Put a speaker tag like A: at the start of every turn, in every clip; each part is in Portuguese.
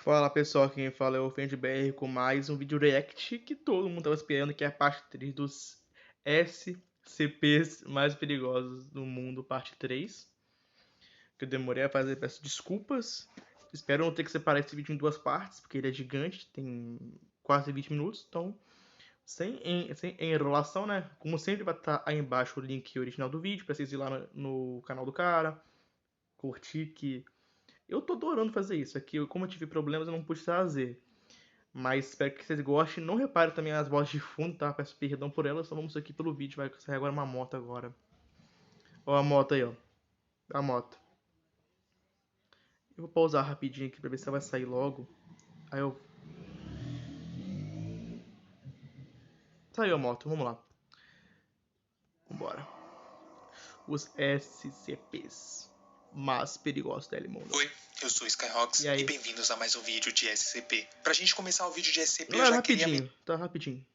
A: Fala pessoal, quem fala é o FendeBR com mais um vídeo react que todo mundo tava esperando, que é a parte 3 dos SCPs mais perigosos do mundo, parte 3. Que eu demorei a fazer, peço desculpas. Espero não ter que separar esse vídeo em duas partes, porque ele é gigante, tem quase 20 minutos, então sem enrolação, né? Como sempre vai estar aí embaixo o link original do vídeo, pra vocês ir lá no canal do cara, curtir, que eu tô adorando fazer isso. Aqui, como eu tive problemas, eu não pude trazer. Mas espero que vocês gostem. Não reparem também as vozes de fundo, tá? Peço perdão por elas. Só vamos aqui pelo vídeo. Vai sair agora uma moto agora. Ó a moto aí, ó. A moto. Eu vou pausar rapidinho aqui pra ver se ela vai sair logo. Aí eu... Saiu a moto, vamos lá. Vambora. Os SCPs mais perigosos da mundo.
B: Oi, eu sou o Skyrox
A: E
B: bem-vindos a mais um vídeo de SCP. Pra gente começar o vídeo de SCP,
A: não
B: eu
A: era
B: já queria me
A: rapidinho, tá rapidinho.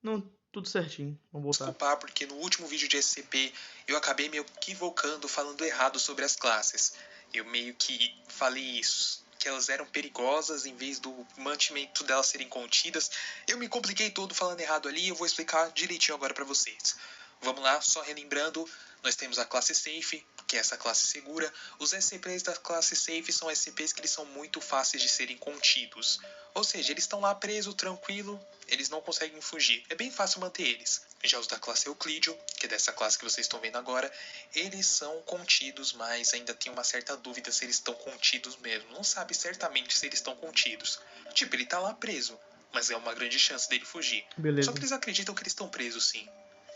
A: Não, tudo certinho. Vamos voltar.
B: desculpar porque no último vídeo de SCP eu acabei me equivocando falando errado sobre as classes. Eu meio que falei isso, que elas eram perigosas em vez do mantimento delas serem contidas. Eu me compliquei todo falando errado ali e eu vou explicar direitinho agora pra vocês. Vamos lá, só relembrando, nós temos a classe Safe, que é essa classe segura. Os SCPs da classe Safe são SCPs que eles são muito fáceis de serem contidos. Ou seja, eles estão lá presos, tranquilo, eles não conseguem fugir. É bem fácil manter eles. Já os da classe Euclídeo, que é dessa classe que vocês estão vendo agora, eles são contidos, mas ainda tem uma certa dúvida se eles estão contidos mesmo. Não sabe certamente se eles estão contidos. Tipo, ele tá lá preso, mas é uma grande chance dele fugir.
A: Beleza.
B: Só que eles acreditam que eles estão presos sim.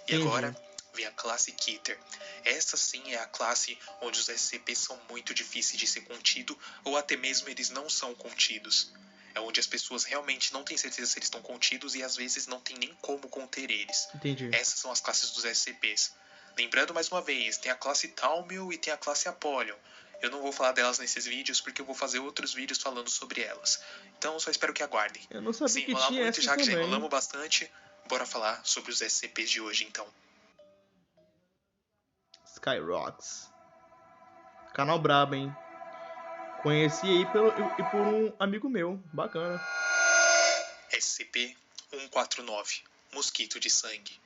B: E
A: Entendi.
B: agora vem a classe Keter. Essa sim é a classe onde os SCPs são muito difíceis de ser contido ou até mesmo eles não são contidos. É onde as pessoas realmente não têm certeza se eles estão contidos e às vezes não tem nem como conter eles.
A: Entendi.
B: Essas são as classes dos SCPs. Lembrando mais uma vez, tem a classe Thaumiel e tem a classe Apollyon. Eu não vou falar delas nesses vídeos porque eu vou fazer outros vídeos falando sobre elas. Então só espero que aguardem.
A: Eu não sabia
B: Sem
A: que
B: enrolar
A: tinha
B: muito,
A: essas
B: já que já
A: também.
B: enrolamos bastante, bora falar sobre os SCPs de hoje então.
A: Skyrox. Canal brabo, hein? Conheci aí por um amigo meu. Bacana.
B: SCP-149 Mosquito de sangue.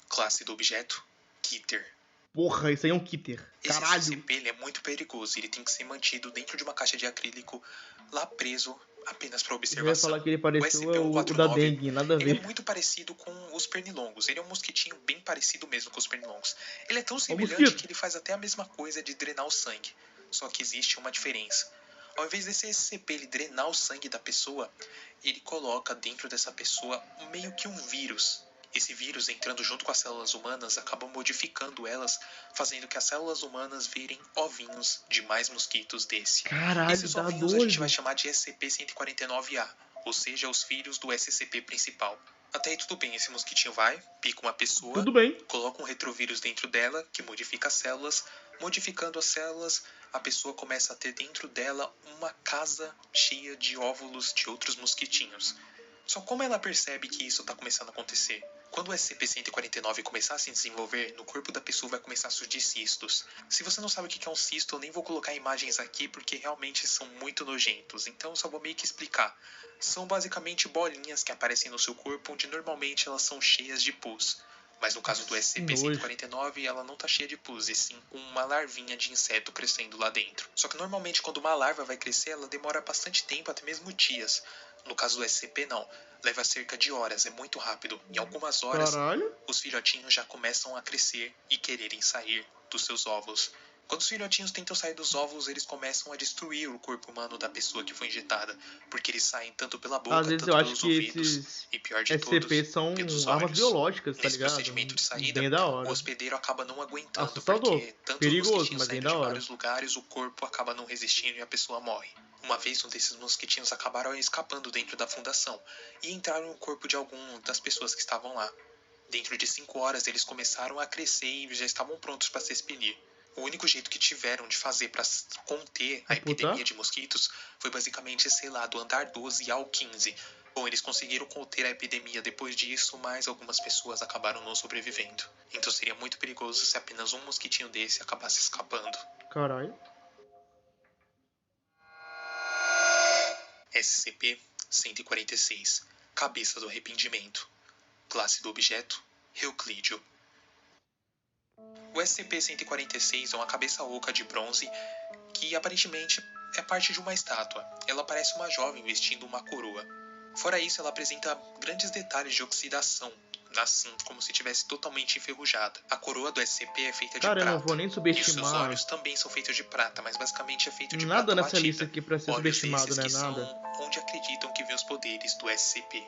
B: Classe do objeto Keter.
A: Porra, isso aí é um Keter. Caralho.
B: Esse SCP ele é muito perigoso. Ele tem que ser mantido dentro de uma caixa de acrílico, lá preso, apenas para observação.
A: Eu ia falar que ele pareceu o da dengue, nada a ver.
B: Ele é muito parecido com os pernilongos. Ele é um mosquitinho bem parecido mesmo com os pernilongos. Ele é tão semelhante que ele faz até a mesma coisa de drenar o sangue. Só que existe uma diferença. Ao invés desse SCP ele drenar o sangue da pessoa, ele coloca dentro dessa pessoa meio que um vírus. Esse vírus, entrando junto com as células humanas, acaba modificando elas, fazendo que as células humanas virem ovinhos de mais mosquitos desse.
A: Caralho,
B: Esses ovinhos a gente vai chamar de SCP-149-A, ou seja, os filhos do SCP principal. Até aí tudo bem, esse mosquitinho vai, pica uma pessoa,
A: tudo bem,
B: coloca um retrovírus dentro dela, que modifica as células. Modificando as células, a pessoa começa a ter dentro dela uma casa cheia de óvulos de outros mosquitinhos. Só como ela percebe que isso está começando a acontecer? Quando o SCP-149 começar a se desenvolver, no corpo da pessoa vai começar a surgir cistos. Se você não sabe o que é um cisto, eu nem vou colocar imagens aqui porque realmente são muito nojentos, então eu só vou meio que explicar. São basicamente bolinhas que aparecem no seu corpo, onde normalmente elas são cheias de pus. Mas no caso do SCP-149, ela não está cheia de pus, e sim com uma larvinha de inseto crescendo lá dentro. Só que normalmente quando uma larva vai crescer, ela demora bastante tempo, até mesmo dias. No caso do SCP, não. Leva cerca de horas, é muito rápido. Em algumas horas, os filhotinhos já começam a crescer e quererem sair dos seus óvulos. Quando os filhotinhos tentam sair dos óvulos, eles começam a destruir o corpo humano da pessoa que foi injetada, porque eles saem tanto pela boca, tanto pelos ouvidos, e pior de todos,
A: são
B: pelos
A: armas
B: olhos.
A: biológicas, tá
B: Nesse
A: ligado?
B: procedimento de saída,
A: Bem da hora.
B: o hospedeiro acaba não aguentando,
A: assustador,
B: porque tanto
A: perigoso,
B: os mosquitinhos
A: mas bem
B: saindo
A: da
B: de
A: hora.
B: vários lugares, o corpo acaba não resistindo e a pessoa morre. Uma vez um desses mosquitinhos acabaram escapando dentro da fundação e entraram no corpo de alguma das pessoas que estavam lá. Dentro de 5 horas eles começaram a crescer e já estavam prontos para se expelir. O único jeito que tiveram de fazer para conter a epidemia de mosquitos foi basicamente, sei lá, do andar 12 ao 15. Bom, eles conseguiram conter a epidemia depois disso, mas algumas pessoas acabaram não sobrevivendo. Então seria muito perigoso se apenas um mosquitinho desse acabasse escapando.
A: Caralho.
B: SCP-146, Cabeça do Arrependimento. Classe do objeto, Euclídeo. O SCP-146 é uma cabeça oca de bronze que aparentemente é parte de uma estátua. Ela parece uma jovem vestindo uma coroa. Fora isso, ela apresenta grandes detalhes de oxidação, assim como se tivesse totalmente enferrujada. A coroa do SCP é feita de
A: Cara, eu
B: prata.
A: não vou nem
B: E os seus
A: subestimar.
B: olhos também são feitos de prata, mas basicamente é feito de
A: Nada
B: prata
A: nessa
B: batida.
A: lista aqui pra ser
B: Olhos
A: subestimado,
B: esses
A: né?
B: que
A: Nada.
B: são onde acreditam que vêm os poderes do SCP.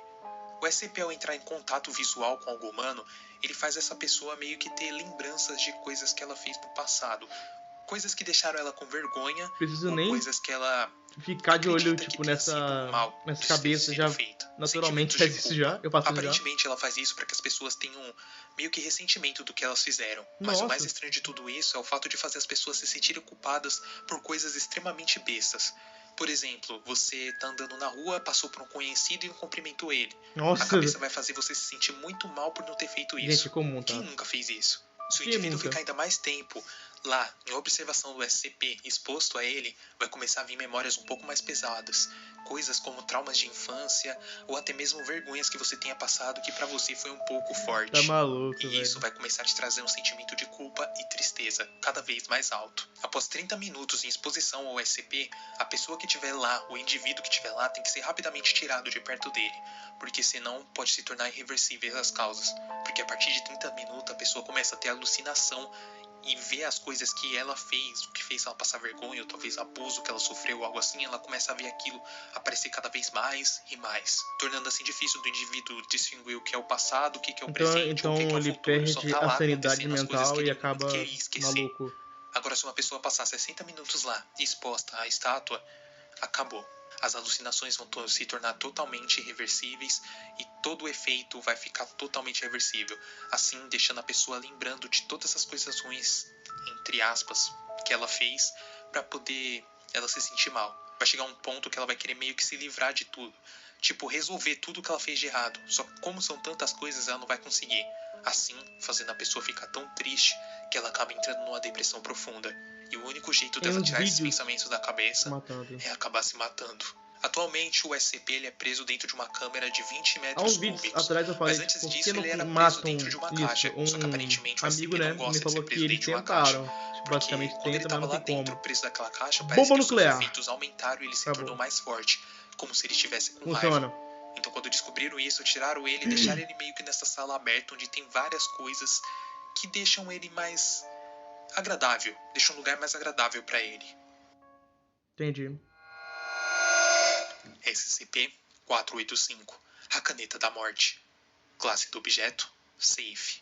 B: O SCP, ao entrar em contato visual com algo humano, ele faz essa pessoa meio que ter lembranças de coisas que ela fez no passado. Coisas que deixaram ela com vergonha,
A: Preciso
B: ou
A: nem
B: coisas que ela
A: ficar de olho,
B: acredita que
A: tipo,
B: tenha sido mal
A: nessa
B: de
A: cabeça
B: ter
A: já.
B: sido feita.
A: Naturalmente
B: Sentimentos
A: faz
B: de
A: isso
B: culpa.
A: já. Eu faço isso já.
B: Aparentemente ela faz isso para que as pessoas tenham meio que ressentimento do que elas fizeram. Mas o mais
A: Nossa.
B: estranho de tudo isso é o fato de fazer as pessoas se sentirem culpadas por coisas extremamente bestas. Por exemplo, você tá andando na rua, passou por um conhecido e não cumprimentou ele.
A: Nossa.
B: A cabeça vai fazer você se sentir muito mal por não ter feito isso.
A: Gente, é comum, tá?
B: Quem nunca fez isso? Se o
A: Quem
B: indivíduo
A: nunca?
B: ficar ainda mais tempo lá, em observação do SCP, exposto a ele, vai começar a vir memórias um pouco mais pesadas. Coisas como traumas de infância, ou até mesmo vergonhas que você tenha passado que pra você foi um pouco forte.
A: Tá maluco,
B: E isso
A: velho.
B: vai começar a te trazer um sentimento de culpa e tristeza, cada vez mais alto. Após 30 minutos em exposição ao SCP, a pessoa que estiver lá, o indivíduo que estiver lá, tem que ser rapidamente tirado de perto dele, porque senão pode se tornar irreversíveis as causas. Porque a partir de 30 minutos a pessoa começa a ter alucinação e ver as coisas que ela fez, o que fez ela passar vergonha, ou talvez abuso que ela sofreu, ou algo assim, ela começa a ver aquilo aparecer cada vez mais e mais, tornando assim difícil do indivíduo distinguir o que é o passado, o que é o presente, ou o que é o
A: ele
B: futuro. Só
A: perde
B: tá
A: a
B: lá
A: sanidade
B: acontecendo as coisas que
A: mental e
B: ele muito
A: acaba
B: queria esquecer.
A: maluco.
B: Agora, se uma pessoa passar 60 minutos lá, exposta à estátua, acabou. As alucinações vão se tornar totalmente irreversíveis e todo o efeito vai ficar totalmente reversível, assim deixando a pessoa lembrando de todas as coisas ruins, entre aspas, que ela fez para poder ela se sentir mal. Vai chegar um ponto que ela vai querer meio que se livrar de tudo, tipo resolver tudo que ela fez de errado. Só que como são tantas coisas, ela não vai conseguir. Assim, fazendo a pessoa ficar tão triste que ela acaba entrando numa depressão profunda. E o único jeito
A: Tem
B: dela
A: uns
B: tirar esses
A: vídeos
B: pensamentos da cabeça
A: matando.
B: é acabar se matando. Atualmente, o SCP ele é preso dentro de uma câmera de 20
A: Há
B: metros
A: uns vídeos
B: cúbicos.
A: atrás eu falei,
B: Mas antes
A: por
B: disso,
A: que
B: ele era
A: não
B: preso
A: matam
B: dentro de uma
A: isso?
B: caixa. Só que aparentemente o
A: Amigo,
B: SCP
A: né,
B: não gosta
A: me
B: de ser
A: falou que
B: preso
A: eles
B: dentro de uma caixa.
A: tentaram.
B: Porque
A: Basicamente
B: quando ele
A: tenta, mas
B: estava
A: não
B: lá
A: tem
B: dentro,
A: como.
B: preso daquela caixa,
A: Bomba
B: parece que os seus
A: nuclear.
B: efeitos aumentaram e ele se
A: Acabou.
B: tornou mais forte. Como se ele estivesse com
A: Funciona.
B: raiva. Então quando descobriram isso, tiraram ele e deixaram ele meio que nessa sala aberta, onde tem várias coisas que deixam ele mais agradável. Deixam um lugar mais agradável para ele.
A: Entendi.
B: SCP-485, a Caneta da Morte. Classe do objeto, Safe.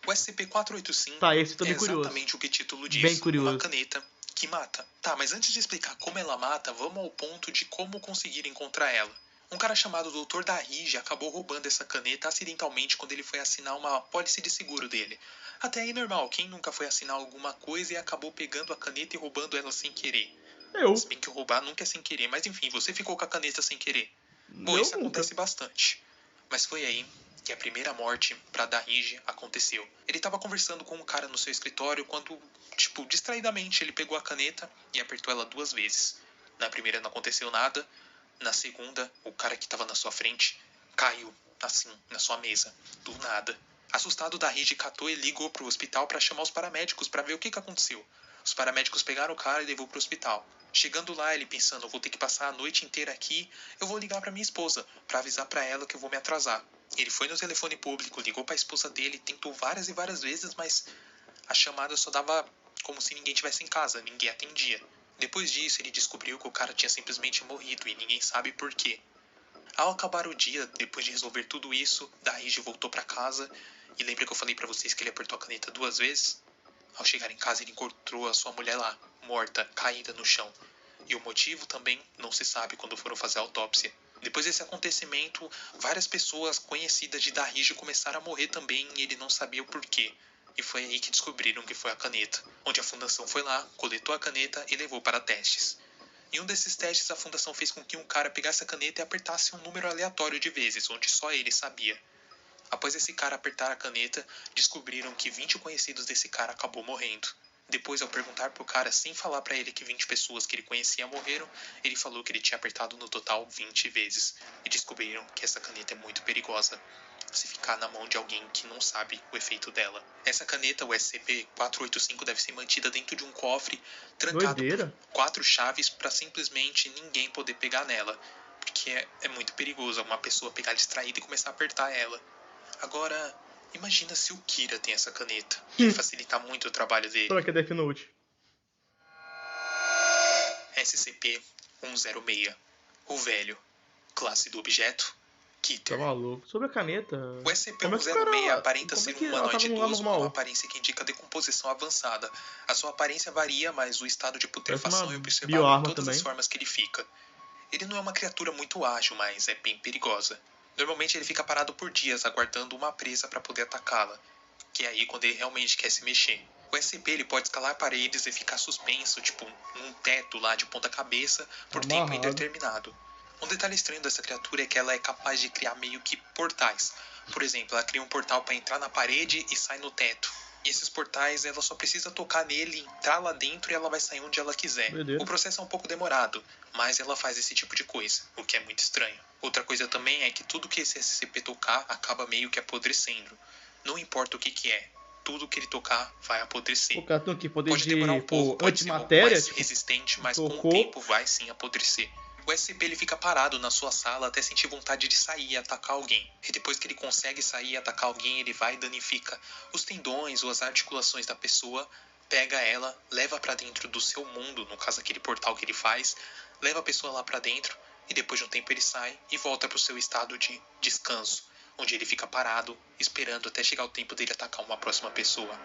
B: O SCP-485
A: Tá, esse eu tô
B: é
A: bem curioso.
B: exatamente o que o título diz,
A: Bem curioso.
B: uma caneta que mata. Tá, mas antes de explicar como ela mata, vamos ao ponto de como conseguir encontrar ela. Um cara chamado Dr. Dahij acabou roubando essa caneta acidentalmente quando ele foi assinar uma pólice de seguro dele. Até aí normal, quem nunca foi assinar alguma coisa e acabou pegando a caneta e roubando ela sem querer?
A: Eu.
B: Se bem que roubar nunca é sem querer, mas enfim, você ficou com a caneta sem querer. Bom,
A: Eu
B: isso
A: nunca.
B: acontece bastante. Mas foi aí que a primeira morte pra Dahij aconteceu. Ele tava conversando com um cara no seu escritório quando, distraidamente ele pegou a caneta e apertou ela 2 vezes. Na primeira não aconteceu nada, na segunda, o cara que tava na sua frente caiu, assim, na sua mesa, do nada. Assustado, Dahij catou e ligou pro hospital pra chamar os paramédicos pra ver o que aconteceu. Os paramédicos pegaram o cara e levou pro hospital. Chegando lá, ele pensando, eu vou ter que passar a noite inteira aqui, eu vou ligar pra minha esposa, pra avisar pra ela que eu vou me atrasar. Ele foi no telefone público, ligou pra esposa dele, tentou várias e várias vezes, mas a chamada só dava como se ninguém tivesse em casa, ninguém atendia. Depois disso, ele descobriu que o cara tinha simplesmente morrido e ninguém sabe por quê. Ao acabar o dia, depois de resolver tudo isso, Dahij voltou pra casa e lembra que eu falei pra vocês que ele apertou a caneta 2 vezes? Ao chegar em casa, ele encontrou a sua mulher lá, morta, caída no chão. E o motivo também não se sabe quando foram fazer a autópsia. Depois desse acontecimento, várias pessoas conhecidas de Dahij começaram a morrer também e ele não sabia o porquê. E foi aí que descobriram que foi a caneta, onde a fundação foi lá, coletou a caneta e levou para testes. Em um desses testes, a fundação fez com que um cara pegasse a caneta e apertasse um número aleatório de vezes, onde só ele sabia. Após esse cara apertar a caneta, descobriram que 20 conhecidos desse cara acabou morrendo. Depois, ao perguntar pro cara, sem falar pra ele que 20 pessoas que ele conhecia morreram, ele falou que ele tinha apertado no total 20 vezes. E descobriram que essa caneta é muito perigosa se ficar na mão de alguém que não sabe o efeito dela. Essa caneta, o SCP-485, deve ser mantida dentro de um cofre, trancado
A: Doideira.
B: por 4 chaves para simplesmente ninguém poder pegar nela. Porque é muito perigoso uma pessoa pegar distraída e começar a apertar ela. Agora, imagina se o Kira tem essa caneta. Ia facilitar muito o trabalho dele.
A: Será que é Death Note?
B: SCP-106. O velho. Classe do objeto.
A: Tá
B: Kitter.
A: maluco. Sobre a caneta.
B: O
A: Como é que o
B: SCP-106
A: cara-
B: aparenta
A: como é
B: ser
A: que
B: um
A: ela
B: humanoide
A: tava no lugar
B: idoso com uma
A: normal?
B: aparência que indica decomposição avançada. A sua aparência varia, mas o estado de putrefação
A: uma
B: é observável em
A: bioarma
B: todas
A: também.
B: as formas que ele fica. Ele não é uma criatura muito ágil, mas é bem perigosa. Normalmente ele fica parado por dias, aguardando uma presa para poder atacá-la, que é aí quando ele realmente quer se mexer. O SCP ele pode escalar paredes e ficar suspenso, tipo num teto lá de ponta cabeça, por tempo
A: Amarrado.
B: indeterminado. Um detalhe estranho dessa criatura é que ela é capaz de criar meio que portais. Por exemplo, ela cria um portal para entrar na parede e sai no teto. E esses portais, ela só precisa tocar nele, entrar lá dentro e ela vai sair onde ela quiser.
A: Doideira.
B: O processo é um pouco demorado, mas ela faz esse tipo de coisa, o que é muito estranho. Outra coisa também é que tudo que esse SCP tocar acaba meio que apodrecendo. Não importa o que é, tudo que ele tocar vai apodrecer.
A: O cara tem aqui poder
B: Pode demorar um
A: de
B: pouco, pode ser um pouco
A: antimatéria,
B: mais
A: tipo,
B: resistente, mas com
A: tocou.
B: o tempo vai sim apodrecer. O SCP ele fica parado na sua sala até sentir vontade de sair e atacar alguém. E depois que ele consegue sair e atacar alguém, ele vai e danifica os tendões ou as articulações da pessoa, pega ela, leva pra dentro do seu mundo, no caso aquele portal que ele faz, leva a pessoa lá pra dentro e depois de um tempo ele sai e volta pro seu estado de descanso, onde ele fica parado, esperando até chegar o tempo dele atacar uma próxima pessoa.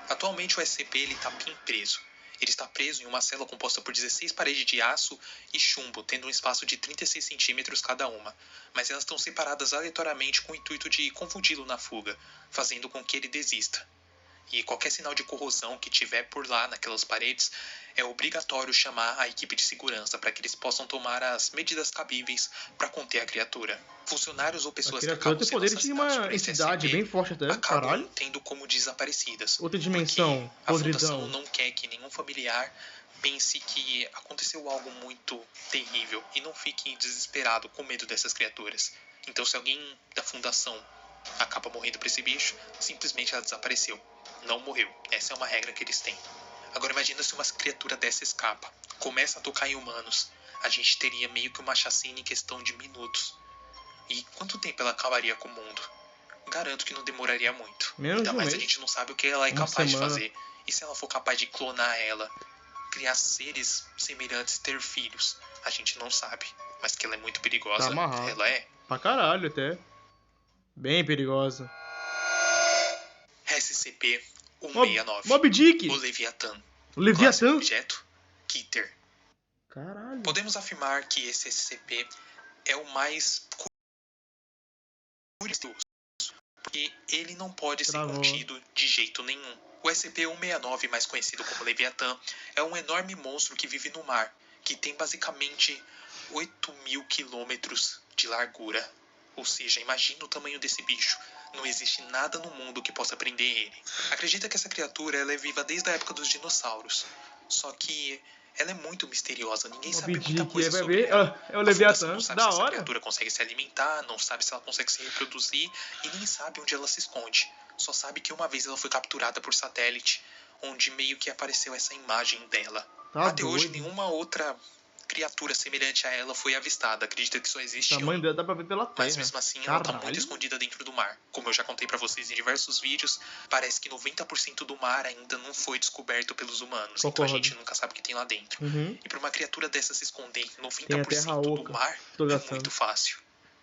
B: Atualmente o SCP ele tá bem preso. Ele está preso em uma cela composta por 16 paredes de aço e chumbo, tendo um espaço de 36 centímetros cada uma. Mas elas estão separadas aleatoriamente com o intuito de confundi-lo na fuga, fazendo com que ele desista. E qualquer sinal de corrosão que tiver por lá naquelas paredes, é obrigatório chamar a equipe de segurança para que eles possam tomar as medidas cabíveis para conter a criatura. Funcionários ou
A: A
B: pessoas que
A: criatura
B: acabam
A: tem
B: sendo
A: poder de
B: assassinadas
A: uma
B: por esse
A: entidade
B: SCP
A: bem forte até.
B: acabam
A: Caralho.
B: tendo como desaparecidas.
A: Outra dimensão.
B: Porque a fundação
A: Podridão.
B: não quer que nenhum familiar pense que aconteceu algo muito terrível e não fique desesperado com medo dessas criaturas. Então, se alguém da fundação acaba morrendo por esse bicho, simplesmente ela desapareceu. Não morreu. Essa é uma regra que eles têm. Agora imagina se uma criatura dessa escapa, começa a tocar em humanos. A gente teria meio que uma chacina em questão de minutos. E quanto tempo ela acabaria com o mundo? Garanto que não demoraria muito.
A: Menos
B: Ainda
A: de um
B: mais a
A: mês.
B: gente não sabe o que ela é
A: Uma
B: capaz de
A: semana.
B: fazer. E se ela for capaz de clonar ela, criar seres semelhantes, ter filhos? A gente não sabe. Mas que ela é muito perigosa,
A: Tá amarrado.
B: ela é.
A: Pra caralho até. Bem perigosa.
B: SCP-169.
A: Mob Dick.
B: O Leviatã.
A: O
B: Classe
A: Leviatã.
B: objeto, Kitter.
A: Caralho.
B: Podemos afirmar que esse SCP é o mais curioso, porque ele não pode ser
A: Travou.
B: contido de jeito nenhum. O SCP-169, mais conhecido como Leviatã, é um enorme monstro que vive no mar, que tem basicamente 8.000 quilômetros de largura. Ou seja, imagina o tamanho desse bicho. Não existe nada no mundo que possa prender ele. Acredita que essa criatura ela é viva desde a época dos dinossauros. Só que ela é muito misteriosa. Ninguém
A: Mob
B: sabe muita
A: Dick,
B: coisa
A: vai
B: sobre
A: ver.
B: ela.
A: É o
B: A
A: Leviatã.
B: fundação não sabe
A: Da
B: se essa
A: hora.
B: criatura consegue se alimentar, não sabe se ela consegue se reproduzir e nem sabe onde ela se esconde. Só sabe que uma vez ela foi capturada por satélite, onde meio que apareceu essa imagem dela.
A: Tá
B: Até hoje,
A: doido.
B: nenhuma outra criatura semelhante a ela foi avistada. Acredita que só
A: O
B: existe
A: tamanho dela dá pra ver pela
B: mas
A: terra.
B: mesmo assim ela tá
A: Caralho.
B: muito escondida dentro do mar. Como eu já contei pra vocês em diversos vídeos, parece que 90% do mar ainda não foi descoberto pelos humanos. Então a
A: Concordo.
B: gente nunca sabe o que tem lá dentro.
A: Uhum.
B: E pra uma criatura dessa se esconder em
A: Tem a terra
B: 90% do
A: oca.
B: mar,
A: Tô
B: é
A: gastando.
B: muito fácil.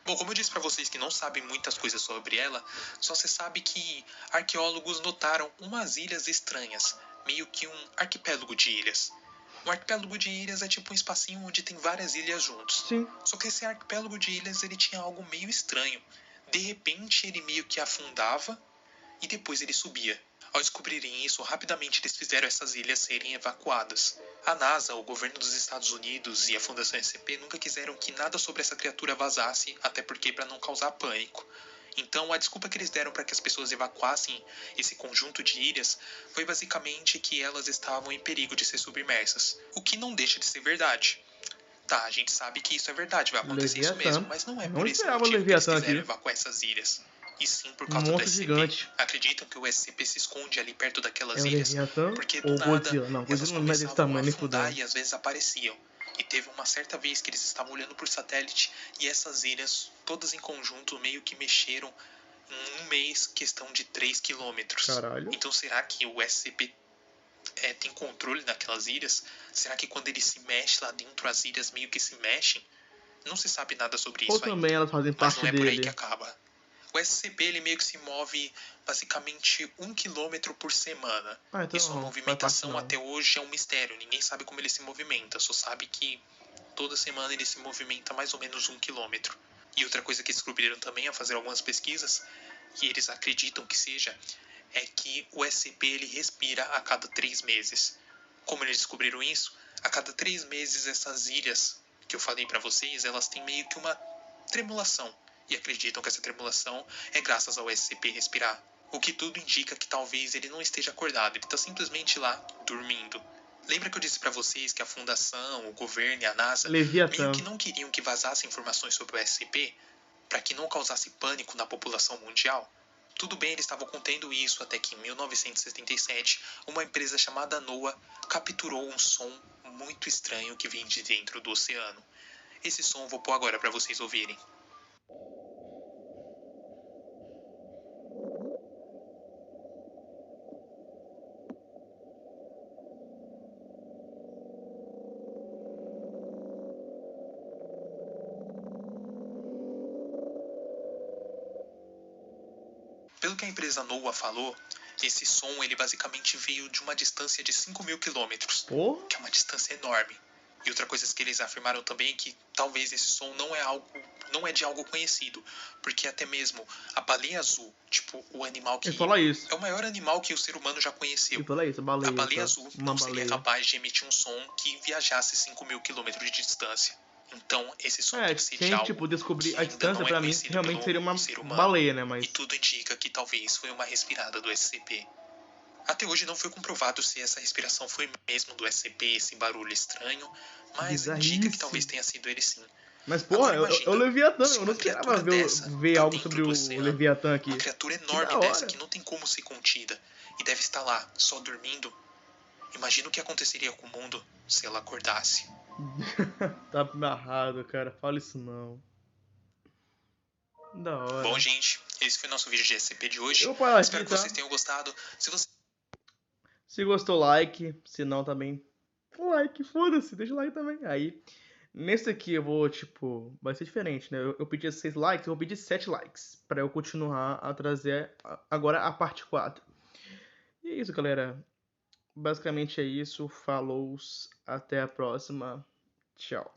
B: Bom, como eu disse pra vocês que não sabem muitas coisas sobre ela, só se sabe que arqueólogos notaram umas ilhas estranhas, meio que um arquipélago de ilhas. Um arquipélago de ilhas é tipo um espacinho onde tem várias ilhas juntos.
A: Sim.
B: Só que esse arquipélago de ilhas ele tinha algo meio estranho. De repente ele meio que afundava e depois ele subia. Ao descobrirem isso, rapidamente eles fizeram essas ilhas serem evacuadas. A NASA, o governo dos Estados Unidos e a Fundação SCP nunca quiseram que nada sobre essa criatura vazasse, até porque para não causar pânico. Então, a desculpa que eles deram para que as pessoas evacuassem esse conjunto de ilhas foi basicamente que elas estavam em perigo de ser submersas, o que não deixa de ser verdade. Tá, a gente sabe que isso é verdade, vai acontecer isso mesmo, mas não é
A: Não
B: por esse
A: esperava o
B: motivo que eles
A: Leviatã
B: quiseram
A: aqui.
B: evacuar essas ilhas, e sim por
A: Um
B: causa do
A: monstro
B: SCP.
A: gigante.
B: Acreditam que o SCP se esconde ali perto daquelas
A: É o
B: ilhas,
A: Leviatã
B: porque do
A: ou
B: nada
A: Godzilla? Não,
B: elas
A: Godzilla não é desse
B: começavam
A: tamanho,
B: a
A: nem
B: afundar
A: fudendo.
B: e às vezes apareciam. E teve uma certa vez que eles estavam olhando por satélite e essas ilhas, todas em conjunto, meio que mexeram em um mês, questão de 3 quilômetros.
A: Caralho.
B: Então será que o SCP tem controle daquelas ilhas? Será que quando ele se mexe lá dentro, as ilhas meio que se mexem? Não se sabe nada sobre
A: Ou
B: isso ainda.
A: também elas fazem
B: Mas
A: parte
B: não é por aí que
A: dele.
B: acaba. O SCP ele meio que se move basicamente 1 quilômetro por semana.
A: Então
B: E sua
A: não
B: movimentação
A: faz parte,
B: até hoje é um mistério. Ninguém sabe como ele se movimenta. Só sabe que toda semana ele se movimenta mais ou menos 1 quilômetro. E outra coisa que descobriram também ao fazer algumas pesquisas, e eles acreditam que seja, é que o SCP ele respira a cada 3 meses. Como eles descobriram isso? A cada 3 meses essas ilhas que eu falei para vocês, elas têm meio que uma tremulação. E acreditam que essa tremulação é graças ao SCP respirar. O que tudo indica que talvez ele não esteja acordado, ele está simplesmente lá, dormindo. Lembra que eu disse para vocês que a fundação, o governo e a NASA
A: Leviatã.
B: meio que não queriam que vazassem informações sobre o SCP para que não causasse pânico na população mundial? Tudo bem, eles estavam contendo isso até que em 1977, uma empresa chamada NOAA capturou um som muito estranho que vinha de dentro do oceano. Esse som eu vou pôr agora para vocês ouvirem. Pelo que a empresa NOAA falou, esse som ele basicamente veio de uma distância de 5.000 quilômetros, que é uma distância enorme. E outra coisa que eles afirmaram também é que talvez esse som não é de algo conhecido, porque até mesmo a baleia azul, tipo o animal que é o maior animal que o ser humano já conheceu. A baleia azul não seria capaz de emitir um som que viajasse 5.000 quilômetros de distância. Então, esse som tem que ser de algo
A: descobrir
B: que
A: a distância, pra mim, realmente seria uma baleia, né? Mas...
B: E tudo indica que talvez foi uma respirada do SCP. Até hoje não foi comprovado se essa respiração foi mesmo do SCP, esse barulho estranho, mas indica que talvez tenha sido ele sim.
A: Mas porra, é o Leviatã, eu não esperava ver algo sobre o Leviatã aqui.
B: Uma criatura enorme dessa que não tem como ser contida e deve estar lá, só dormindo. Imagina o que aconteceria com o mundo se ela acordasse.
A: Tá amarrado, cara. Fala isso não. Da hora.
B: Bom, gente, esse foi o nosso vídeo de SCP de hoje. Espero que vocês tenham gostado.
A: Se gostou, like. Se não, também like. Foda-se, deixa o like também. Aí, nesse aqui eu vou, tipo... Vai ser diferente, né? Eu pedi 6 likes, eu vou pedir 7 likes. Pra eu continuar a trazer agora a parte 4. E é isso, galera. Basicamente é isso. Falou. Até a próxima. Tchau.